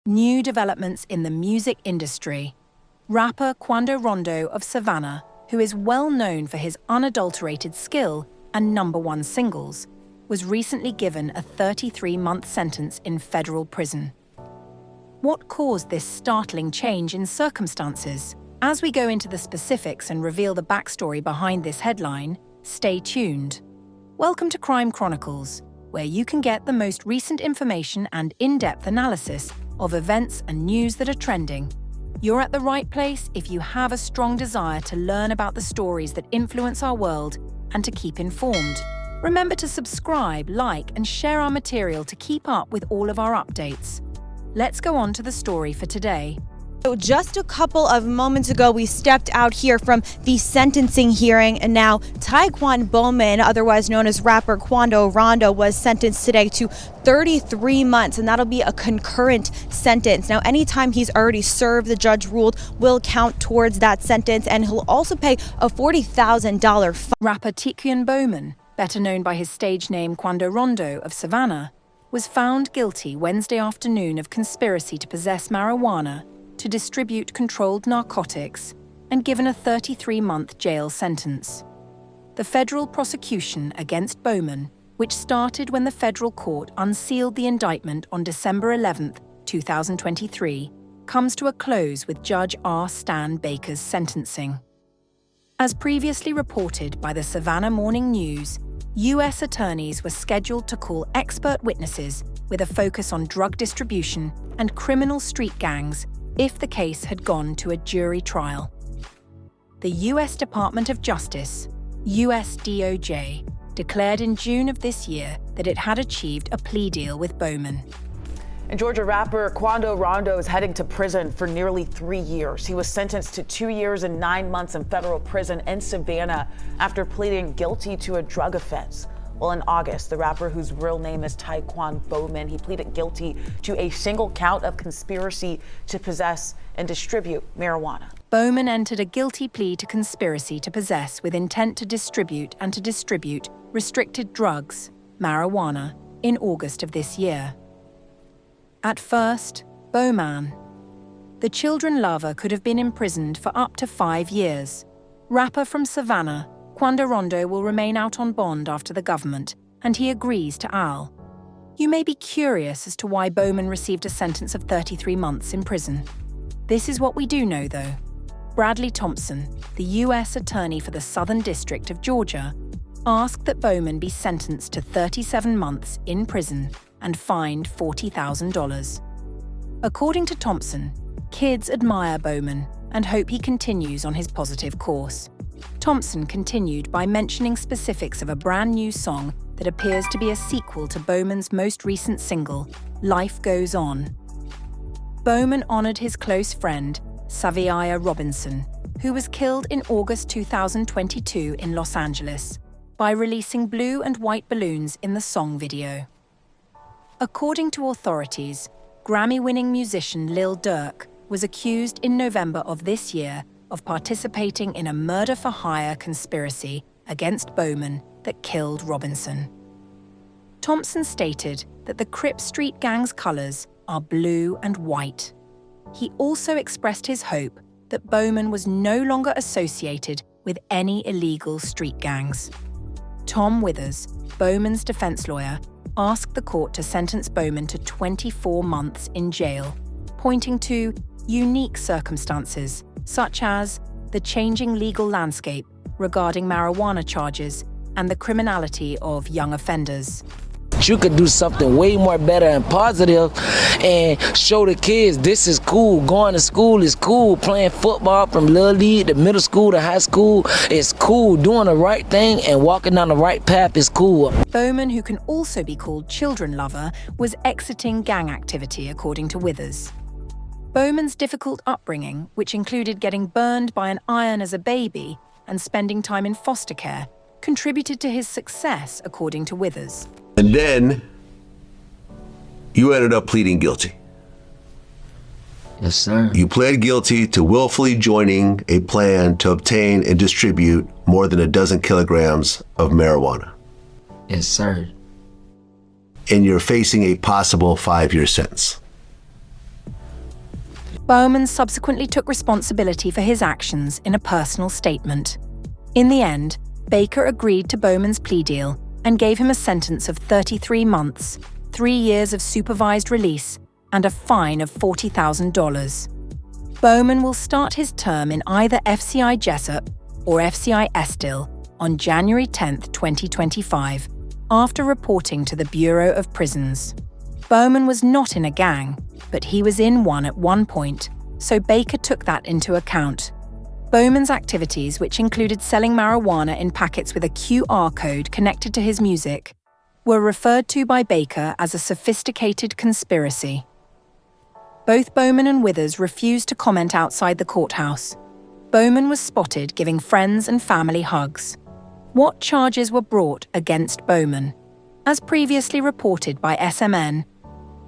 New developments in the music industry. Rapper Quando Rondo of Savannah, who is well known for his unadulterated skill and #1 singles, was recently given a 33-month sentence in federal prison. What caused this startling change in circumstances? As we go into the specifics and reveal the backstory behind this headline, stay tuned. Welcome to Crime Chronicles, where you can get the most recent information and in-depth analysis of events and news that are trending. You're at the right place if you have a strong desire to learn about the stories that influence our world and to keep informed. Remember to subscribe, like, and share our material to keep up with all of our updates. Let's go on to the story for today. So just a couple of moments ago, we stepped out here from the sentencing hearing, and now Taekwon Bowman, otherwise known as rapper Quando Rondo, was sentenced today to 33 months, and that'll be a concurrent sentence. Now, anytime he's already served, the judge ruled, will count towards that sentence, and he'll also pay a $40,000 fine. Rapper Taekwon Bowman, better known by his stage name Quando Rondo of Savannah, was found guilty Wednesday afternoon of conspiracy to possess marijuana, to distribute controlled narcotics, and given a 33-month jail sentence. The federal prosecution against Bowman, which started when the federal court unsealed the indictment on December 11, 2023, comes to a close with Judge R. Stan Baker's sentencing. As previously reported by the Savannah Morning News, U.S. attorneys were scheduled to call expert witnesses with a focus on drug distribution and criminal street gangs if the case had gone to a jury trial. The U.S. Department of Justice, US DOJ, declared in June of this year that it had achieved a plea deal with Bowman. And Georgia rapper Quando Rondo is heading to prison for nearly 3 years. He was sentenced to 2 years and 9 months in federal prison in Savannah after pleading guilty to a drug offense. Well, in August, the rapper, whose real name is Taekwon Bowman, he pleaded guilty to a single count of conspiracy to possess and distribute marijuana. Bowman entered a guilty plea to conspiracy to possess with intent to distribute and to distribute restricted drugs, marijuana, in August of this year. At first, Bowman. The children lover could have been imprisoned for up to 5 years. Rapper from Savannah, Quando Rondo will remain out on bond after the government, and he agrees to AL. You may be curious as to why Bowman received a sentence of 33 months in prison. This is what we do know, though. Bradley Thompson, the U.S. Attorney for the Southern District of Georgia, asked that Bowman be sentenced to 37 months in prison and fined $40,000. According to Thompson, kids admire Bowman and hope he continues on his positive course. Thompson continued by mentioning specifics of a brand new song that appears to be a sequel to Bowman's most recent single, Life Goes On. Bowman honored his close friend, Savannah Robinson, who was killed in August 2022 in Los Angeles, by releasing blue and white balloons in the song video. According to authorities, Grammy-winning musician Lil Durk was accused in November of this year of participating in a murder-for-hire conspiracy against Bowman that killed Robinson. Thompson stated that the Crip Street Gang's colors are blue and white. He also expressed his hope that Bowman was no longer associated with any illegal street gangs. Tom Withers, Bowman's defense lawyer, asked the court to sentence Bowman to 24 months in jail, pointing to unique circumstances such as the changing legal landscape regarding marijuana charges and the criminality of young offenders. You could do something way more better and positive and show the kids this is cool. Going to school is cool. Playing football from little league to middle school to high school is cool. Doing the right thing and walking down the right path is cool. Bowman, who can also be called children lover, was exiting gang activity, according to Withers. Bowman's difficult upbringing, which included getting burned by an iron as a baby and spending time in foster care, contributed to his success, according to Withers. And then you ended up pleading guilty. Yes, sir. You pled guilty to willfully joining a plan to obtain and distribute more than 12 kilograms of marijuana. Yes, sir. And you're facing a possible 5-year sentence. Bowman subsequently took responsibility for his actions in a personal statement. In the end, Baker agreed to Bowman's plea deal and gave him a sentence of 33 months, 3 years of supervised release, and a fine of $40,000. Bowman will start his term in either FCI Jessup or FCI Estill on January 10, 2025, after reporting to the Bureau of Prisons. Bowman was not in a gang, but he was in one at one point, so Baker took that into account. Bowman's activities, which included selling marijuana in packets with a QR code connected to his music, were referred to by Baker as a sophisticated conspiracy. Both Bowman and Withers refused to comment outside the courthouse. Bowman was spotted giving friends and family hugs. What charges were brought against Bowman? As previously reported by SMN,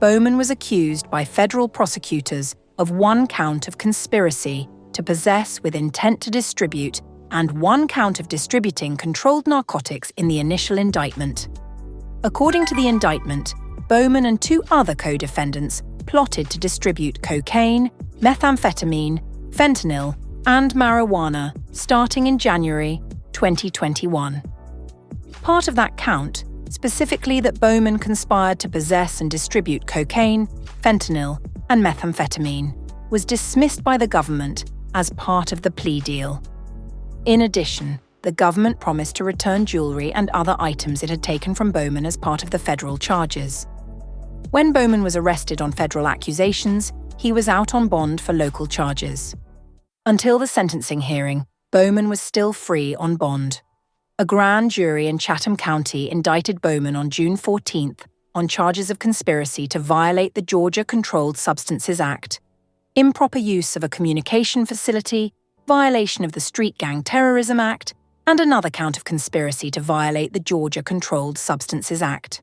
Bowman was accused by federal prosecutors of 1 count of conspiracy to possess with intent to distribute and 1 count of distributing controlled narcotics in the initial indictment. According to the indictment, Bowman and 2 other co-defendants plotted to distribute cocaine, methamphetamine, fentanyl, and marijuana starting in January 2021. Part of that count, specifically that Bowman conspired to possess and distribute cocaine, fentanyl, and methamphetamine, was dismissed by the government as part of the plea deal. In addition, the government promised to return jewelry and other items it had taken from Bowman as part of the federal charges. When Bowman was arrested on federal accusations, he was out on bond for local charges. Until the sentencing hearing, Bowman was still free on bond. A grand jury in Chatham County indicted Bowman on June 14th on charges of conspiracy to violate the Georgia Controlled Substances Act, improper use of a communication facility, violation of the Street Gang Terrorism Act, and another count of conspiracy to violate the Georgia Controlled Substances Act.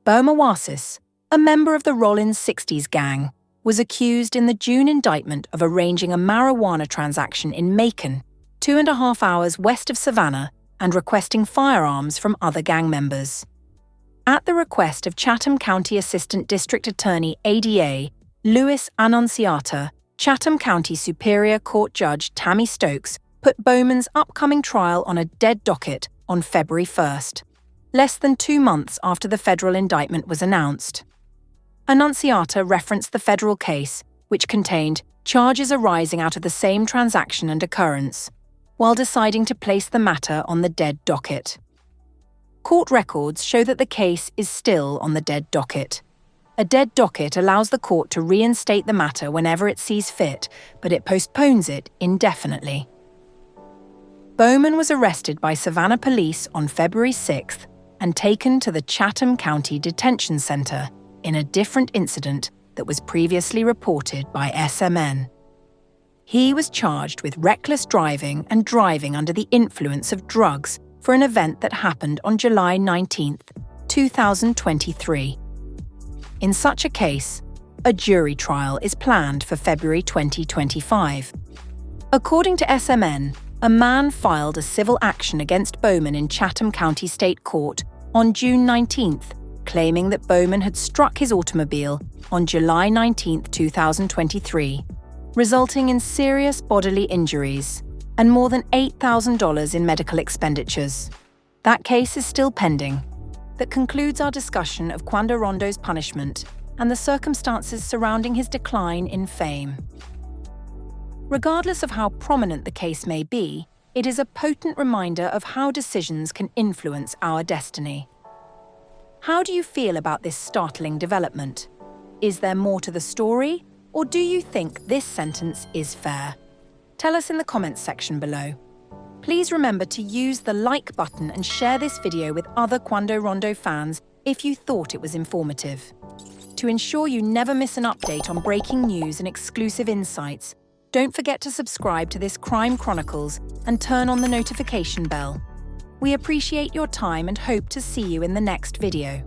Bowman Wasis, a member of the Rollins 60s gang, was accused in the June indictment of arranging a marijuana transaction in Macon, 2.5 hours west of Savannah, and requesting firearms from other gang members. At the request of Chatham County Assistant District Attorney ADA, Louis Annunciata, Chatham County Superior Court Judge Tammy Stokes put Bowman's upcoming trial on a dead docket on February 1st, less than 2 months after the federal indictment was announced. Annunciata referenced the federal case, which contained charges arising out of the same transaction and occurrence, while deciding to place the matter on the dead docket. Court records show that the case is still on the dead docket. A dead docket allows the court to reinstate the matter whenever it sees fit, but it postpones it indefinitely. Bowman was arrested by Savannah police on February 6th and taken to the Chatham County Detention Center in a different incident that was previously reported by SMN. He was charged with reckless driving and driving under the influence of drugs for an event that happened on July 19, 2023. In such a case, a jury trial is planned for February 2025. According to SMN, a man filed a civil action against Bowman in Chatham County State Court on June 19th, claiming that Bowman had struck his automobile on July 19, 2023, resulting in serious bodily injuries and more than $8,000 in medical expenditures. That case is still pending. That concludes our discussion of Quando Rondo's punishment and the circumstances surrounding his decline in fame. Regardless of how prominent the case may be, it is a potent reminder of how decisions can influence our destiny. How do you feel about this startling development? Is there more to the story, or do you think this sentence is fair? Tell us in the comments section below. Please remember to use the like button and share this video with other Quando Rondo fans if you thought it was informative. To ensure you never miss an update on breaking news and exclusive insights, don't forget to subscribe to this Crime Chronicles and turn on the notification bell. We appreciate your time and hope to see you in the next video.